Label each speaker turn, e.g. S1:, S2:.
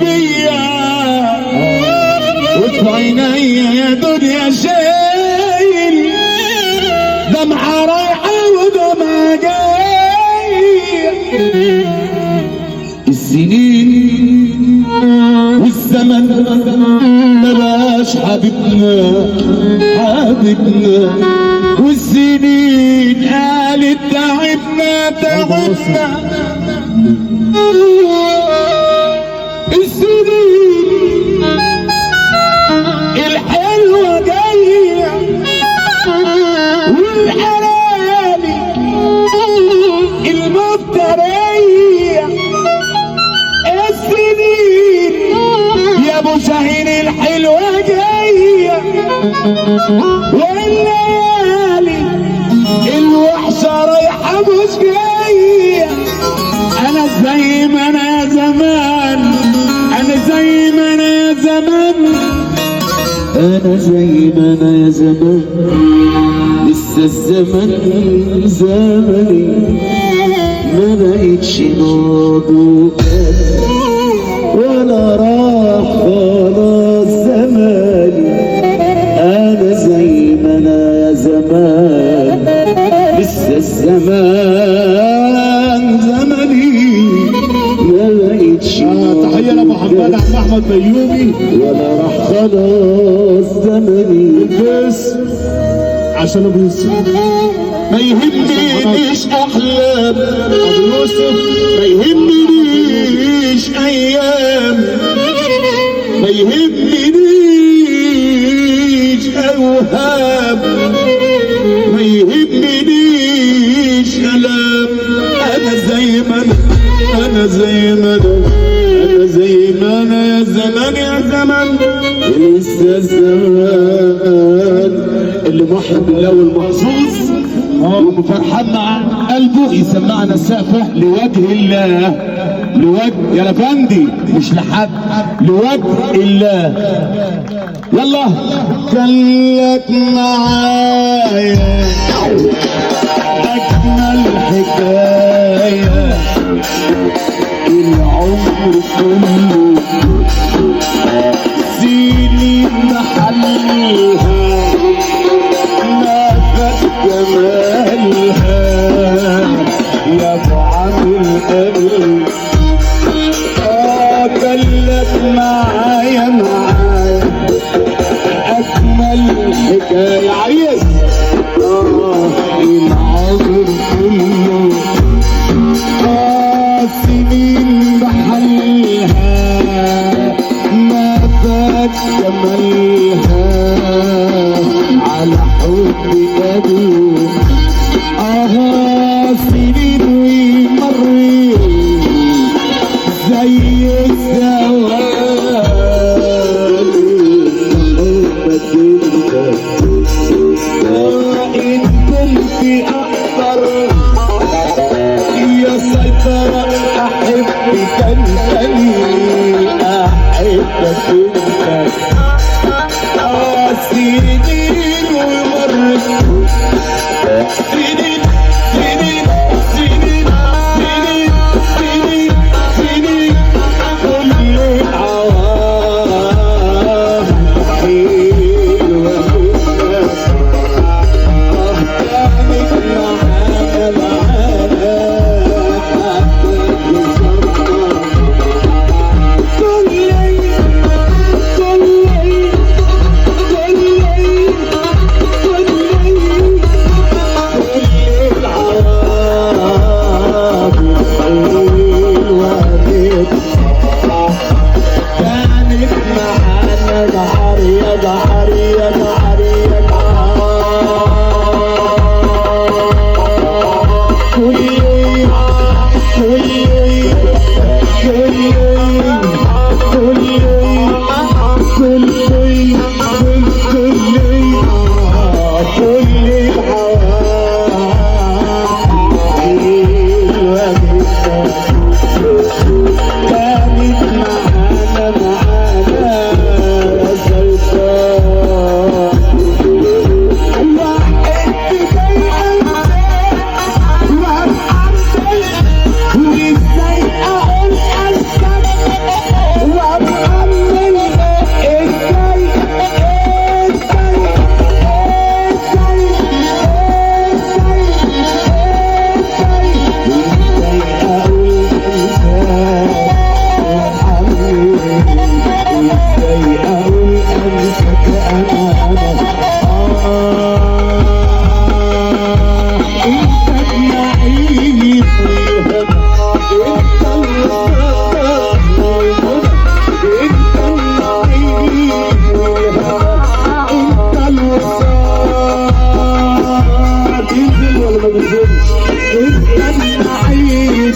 S1: فيا وفي عيني يا دنيا شايل دمعة رايحة ودمعة جاية. السنين والزمن مبقاش حبيبنا حبيبنا، والسنين قالت تعبنا تعبنا. السنين الحلوة جاية والحلالي المفترية. السنين يا ابو شاهين الحلوة جاية والليالي الوحشة رايحة مش جاية. انا زي ما انا زمان، انا زي ما انا زمان، انا زي ما انا زمان. لسه الزمن زمني ما بقتش ناضي ولا راح خلاص زماني. انا زي ما انا يا زمان، لسه الزمان زمني ما بقتش.
S2: تحية لأبو حماد عم أحمد بيومي
S1: ولا راح خلاص زمني.
S2: بس عشان أبو يوسف
S1: ما يهمنيش احلام
S2: أبو يوسف،
S1: ما يهمنيش ايام، ما يهمنيش اوهام، ما يهمنيش الام. انا زي ما انا، انا زي ما انا، انا زي ما انا يا زمان يا زمان. لسه الزمان اللي موحد بالله والمحظوظ وفرحان مع قلبه يسمعنا السقفة لوجه الله، لوجه يا لفندي مش لحد، لوجه الله. يلا خليك معايا اجمل حكايه العمر كله، سنين محلها ما فات جمالها يا ابو عامل قلب. خليك معايا معايا اجمل حكايه عايز العمر كله، سنين بحلها ما فات جمالها على حب ابي. سنين ومريت زي الزوال حبك انت، ان كنت اقدر يا سيطرة احبك انتني، احبك انت. سنين ومرت سنين سنين سنين سنين سنين سنين كل عوام حلوة كانت معانا معانا حبك
S2: ما بينزلش.
S1: استنى عيني